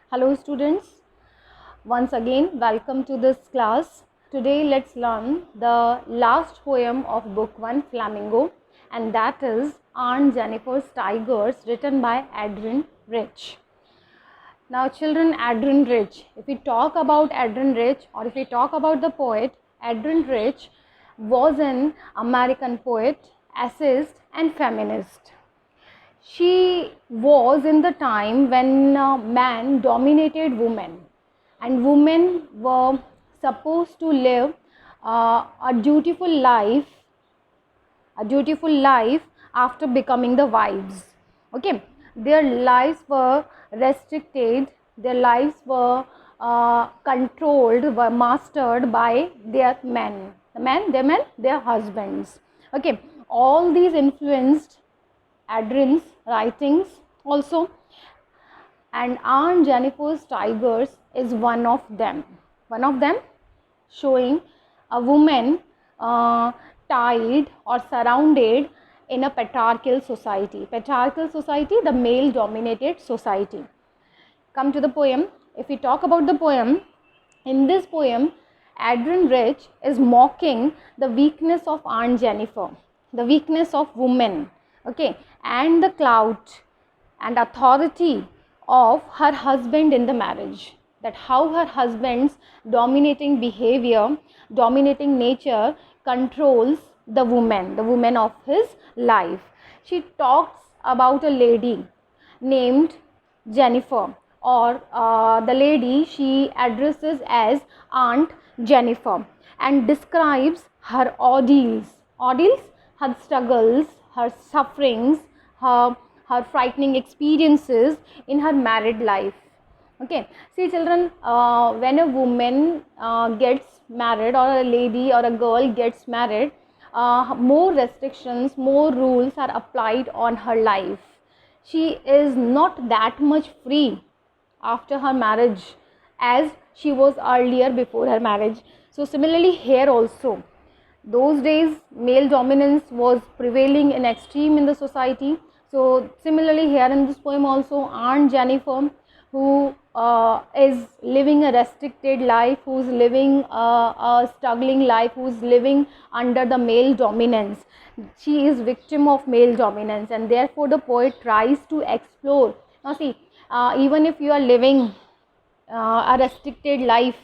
Hello students, once again welcome to this class. Today let's learn the last poem of book 1 Flamingo, and that is Aunt Jennifer's Tigers, written by Adrienne Rich. Now children, Adrienne Rich, if we talk about Adrienne Rich or if we talk about the poet, Adrienne Rich was an American poet, essayist and feminist. She was in the time when man dominated women, and women were supposed to live a dutiful life, after becoming the wives. Okay, their lives were restricted, their lives were controlled, were mastered by their men, their husbands. Okay, all these influenced Adrienne's writings also, and Aunt Jennifer's Tigers is one of them. Showing a woman tied or surrounded in a patriarchal society. The male-dominated society. Come to the poem. If we talk about the poem, in this poem, Adrienne Rich is mocking the weakness of Aunt Jennifer, the weakness of women, okay, and the clout and authority of her husband in the marriage. That how her husband's dominating behavior, dominating nature controls the woman of his life. She talks about a lady named Jennifer, or the lady she addresses as Aunt Jennifer, and describes her ordeals, her struggles, her sufferings, her frightening experiences in her married life. Okay, see children, when a woman gets married, or a lady or a girl gets married, more restrictions, more rules are applied on her life. She is not that much free after her marriage as she was earlier before her marriage. So similarly here also, those days male dominance was prevailing in extreme in the society. So similarly here in this poem also, Aunt Jennifer, who is living a restricted life, who's living a struggling life, who's living under the male dominance, she is victim of male dominance, and therefore the poet tries to explore. Now see, even if you are living a restricted life,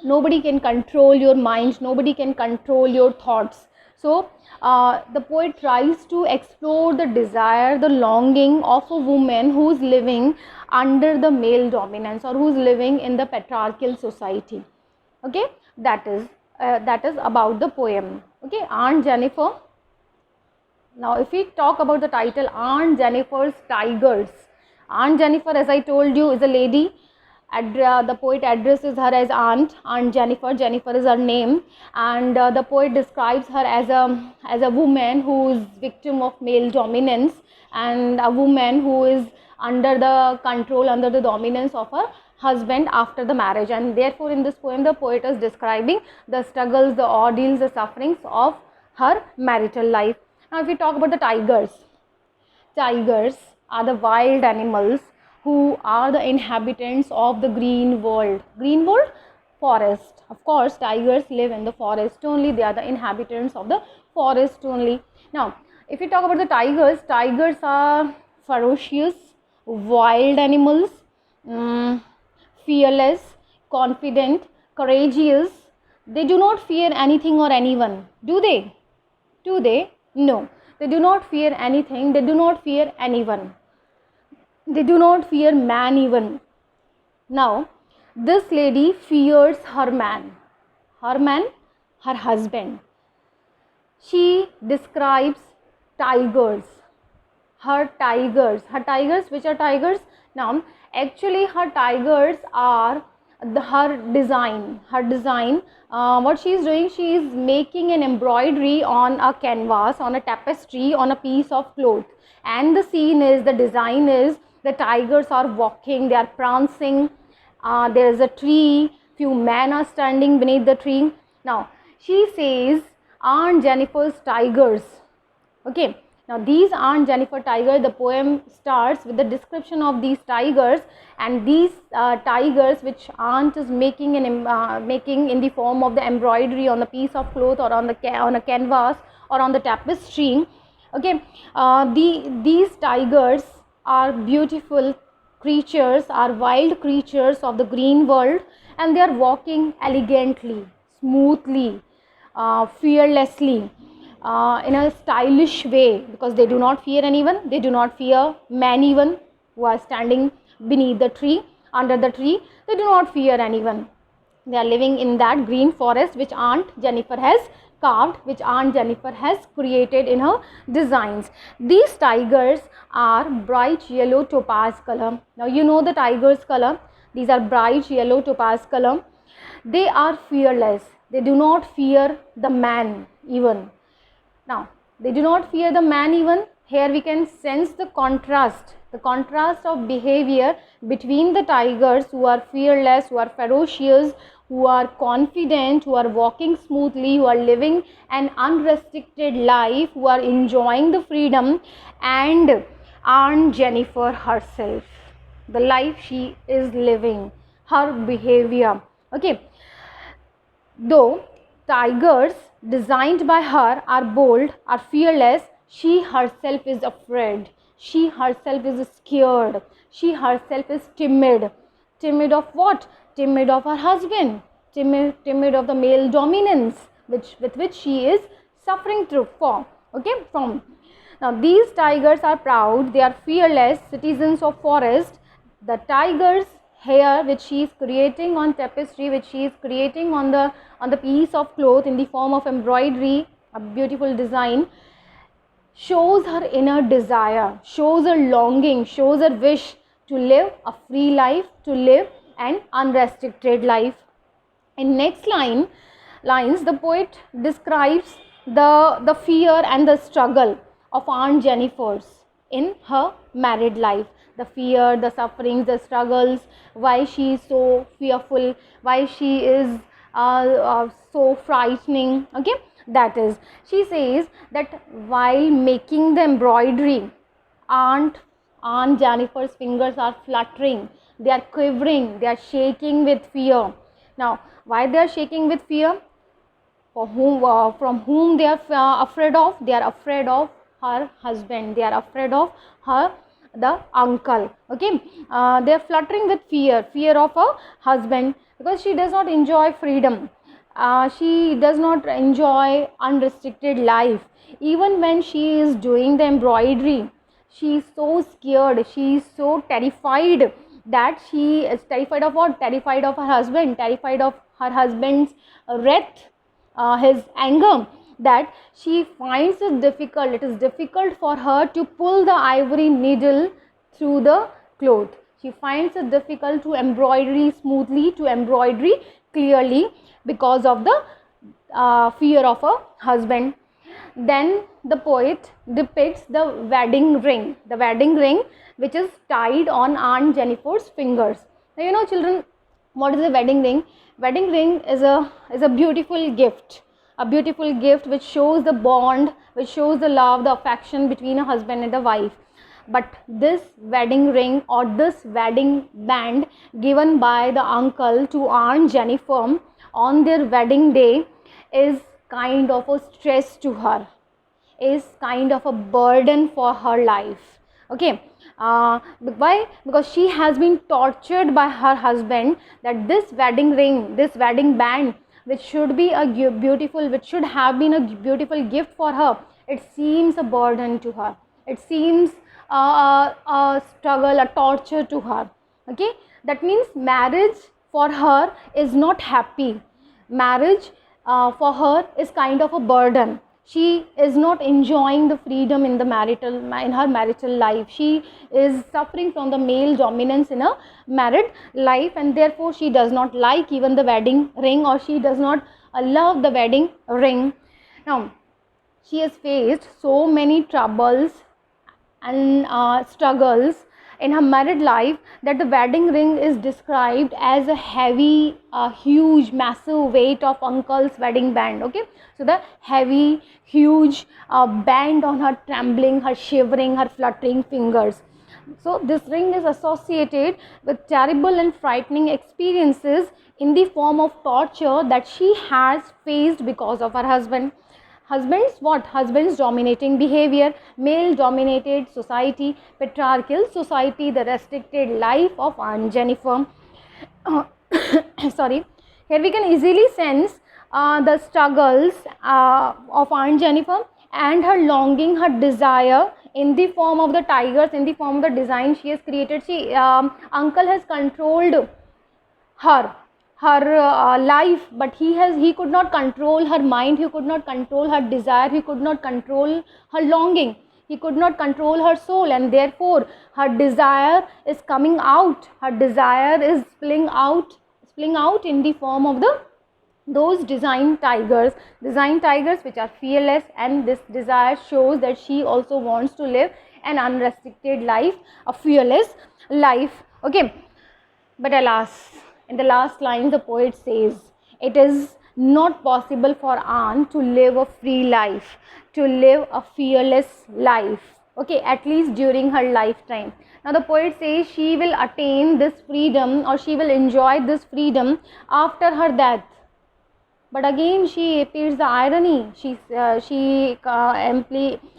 nobody can control your mind, nobody can control your thoughts. So the poet tries to explore the desire, the longing of a woman who's living under the male dominance, or who's living in the patriarchal society. Okay, that is about the poem. Okay, Aunt Jennifer. Now if we talk about the title, Aunt Jennifer's Tigers. Aunt Jennifer, as I told you, is a lady. The poet addresses her as Aunt Jennifer. Jennifer is her name, and the poet describes her as a woman who is victim of male dominance, and a woman who is under the control, under the dominance of her husband after the marriage. And therefore in this poem the poet is describing the struggles, the ordeals, the sufferings of her marital life. Now if we talk about the tigers are the wild animals who are the inhabitants of the green world. Forest. Of course, tigers live in the forest only. They are the inhabitants of the forest only. Now, if we talk about the tigers are ferocious, wild animals, fearless, confident, courageous. They do not fear anything or anyone. Do they? No. They do not fear anything. They do not fear anyone. They do not fear man even. Now, this lady fears her man, her husband. She describes tigers, her tigers. Which are tigers? Now, actually her tigers are her design. What she is doing, she is making an embroidery on a canvas, on a tapestry, on a piece of cloth, and the scene is, the design is, the tigers are walking, they are prancing, there is a tree, few men are standing beneath the tree. Now she says Aunt Jennifer's tigers. Okay, Now these Aunt Jennifer tiger, the poem starts with the description of these tigers, and these tigers which aunt is making in the form of the embroidery on the piece of cloth or on a canvas or on the tapestry. Okay, these tigers are beautiful creatures, are wild creatures of the green world, and they are walking elegantly, smoothly, fearlessly, in a stylish way, because they do not fear anyone, they do not fear man even who are standing beneath the tree, under the tree, they do not fear anyone. They are living in that green forest which Aunt Jennifer has carved, which Aunt Jennifer has created in her designs. These tigers are bright yellow topaz color. Now you know the tiger's color. These are bright yellow topaz color. They are fearless. They do not fear the man even. Now, they do not fear the man even. Here we can sense the contrast of behavior between the tigers who are fearless, who are ferocious, who are confident, who are walking smoothly, who are living an unrestricted life, who are enjoying the freedom, and Aunt Jennifer herself, the life she is living, her behavior. Okay. Though tigers designed by her are bold, are fearless, she herself is afraid. She herself is scared. She herself is timid. Timid of what? Timid of her husband. Timid of the male dominance with which she is suffering through from. Now these tigers are proud, they are fearless citizens of forest. The tigers here which she is creating on tapestry, which she is creating on the piece of cloth in the form of embroidery, a beautiful design, shows her inner desire, shows her longing, shows her wish to live a free life, to live an unrestricted life. In next lines, the poet describes the fear and the struggle of Aunt Jennifer's in her married life. The fear, the sufferings, the struggles, why she is so fearful, why she is so frightening. Okay, that is, she says that while making the embroidery, Aunt Jennifer's fingers are fluttering, they are quivering, they are shaking with fear. Now, why they are shaking with fear? From whom they are afraid of? They are afraid of her husband. They are afraid of the uncle. Okay, they are fluttering with fear of her husband, because she does not enjoy freedom. She does not enjoy unrestricted life. Even when she is doing the embroidery, she is so scared, she is so terrified, that she is terrified of what? Terrified of her husband, terrified of her husband's wrath, his anger, that she finds it is difficult for her to pull the ivory needle through the cloth. She finds it difficult to embroidery smoothly, to embroidery clearly, because of the fear of her husband. Then the poet depicts the wedding ring which is tied on Aunt Jennifer's fingers. Now you know, children, what is a wedding ring? Wedding ring is a beautiful gift, which shows the bond, which shows the love, the affection between a husband and a wife. But this wedding ring or this wedding band given by the uncle to Aunt Jennifer on their wedding day is kind of a stress to her, is kind of a burden for her life. Okay, why? Because she has been tortured by her husband, that this wedding ring, this wedding band, which should be which should have been a beautiful gift for her, it seems a burden to her. It seems a struggle, a torture to her. Okay, that means marriage for her is not happy. Marriage for her is kind of a burden. She is not enjoying the freedom in her marital life. She is suffering from the male dominance in a married life, and therefore she does not like even the wedding ring, or she does not love the wedding ring. Now, she has faced so many troubles and struggles in her married life, that the wedding ring is described as a heavy, huge, massive weight of uncle's wedding band. Okay, so the heavy, huge band on her trembling, her shivering, her fluttering fingers. So this ring is associated with terrible and frightening experiences in the form of torture that she has faced because of her husband. Husband's dominating behavior, male dominated society, patriarchal society, the restricted life of Aunt Jennifer. Sorry. Here we can easily sense the struggles of Aunt Jennifer and her longing, her desire in the form of the tigers, in the form of the design she has created. Uncle has controlled her life, but he could not control her mind, he could not control her desire, he could not control her longing, he could not control her soul, and therefore her desire is coming out, her desire is spilling out in the form of those design tigers which are fearless, and this desire shows that she also wants to live an unrestricted life, a fearless life. Okay, but alas, in the last line the poet says, it is not possible for Anne to live a free life, to live a fearless life, okay, at least during her lifetime. Now the poet says she will attain this freedom, or she will enjoy this freedom after her death. But again she appears the irony, she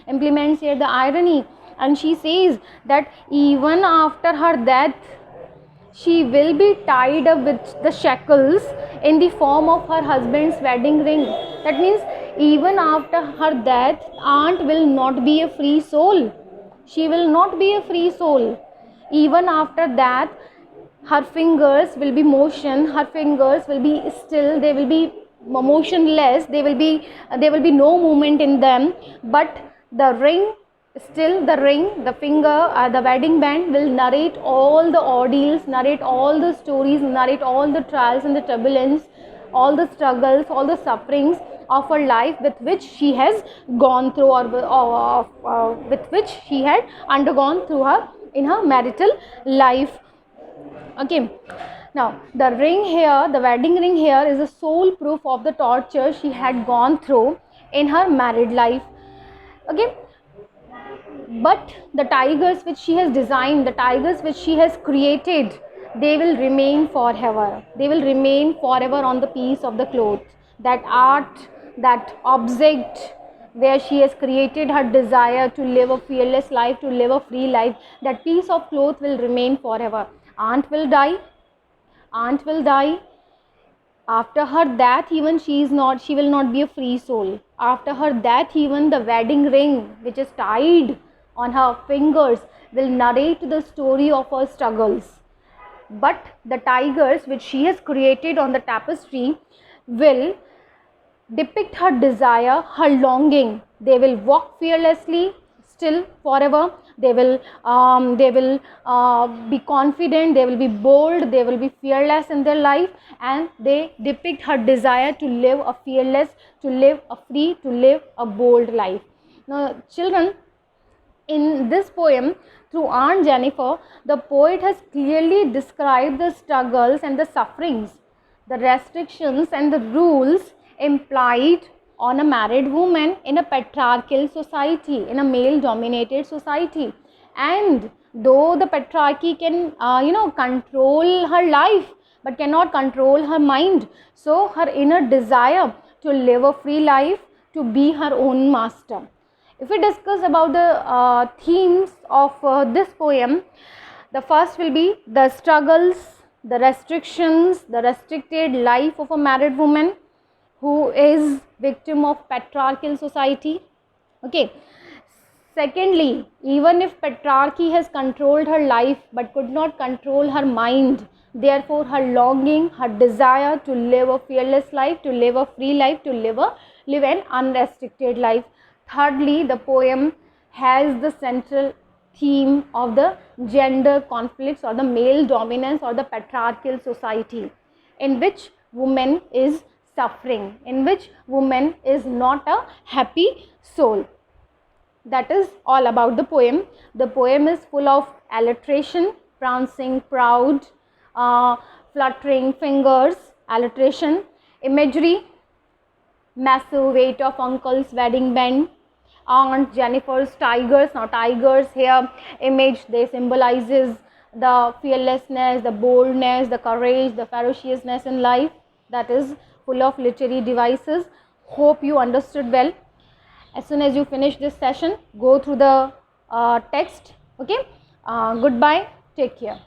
implements here the irony, and she says that even after her death she will be tied up with the shackles in the form of her husband's wedding ring. That means even after her death, Aunt will not be a free soul. She will not be a free soul. Even after that, her fingers will be motion, her fingers will be still, they will be motionless, there will be no movement in them, but the ring, still the ring, the finger, the wedding band will narrate all the ordeals, narrate all the stories, narrate all the trials and the turbulence, all the struggles, all the sufferings of her life with which she has gone through, or with which she had undergone through her in her marital life. Okay, now the ring here, the wedding ring here, is a sole proof of the torture she had gone through in her married life. Okay, but the tigers which she has designed, the tigers which she has created, they will remain forever. They will remain forever on the piece of the cloth. That art, that object where she has created her desire to live a fearless life, to live a free life, that piece of cloth will remain forever. Aunt will die. Aunt will die. After her death, even she will not be a free soul. After her death, even the wedding ring which is tied on her fingers will narrate the story of her struggles. But the tigers which she has created on the tapestry will depict her desire, her longing. They will walk fearlessly still forever. They will be confident, they will be bold, they will be fearless in their life, and they depict her desire to live a fearless, to live a free, to live a bold life. Now children, in this poem, through Aunt Jennifer, the poet has clearly described the struggles and the sufferings, the restrictions and the rules implied on a married woman in a patriarchal society, in a male dominated society. And though the patriarchy can control her life, but cannot control her mind, so her inner desire to live a free life, to be her own master. If we discuss about the themes of this poem, the first will be the struggles, the restrictions, the restricted life of a married woman who is victim of patriarchal society. Okay. Secondly, even if patriarchy has controlled her life but could not control her mind, therefore her longing, her desire to live a fearless life, to live a free life, to live an unrestricted life. Thirdly, the poem has the central theme of the gender conflicts, or the male dominance, or the patriarchal society, in which woman is suffering, in which woman is not a happy soul. That is all about the poem. The poem is full of alliteration, prancing, proud, fluttering fingers, alliteration, imagery, massive weight of uncle's wedding band, Aunt Jennifer's tigers. Now tigers here image, they symbolizes the fearlessness, the boldness, the courage, the ferociousness in life, that is full of literary devices. Hope you understood well. As soon as you finish this session, go through the text. Okay, goodbye, take care.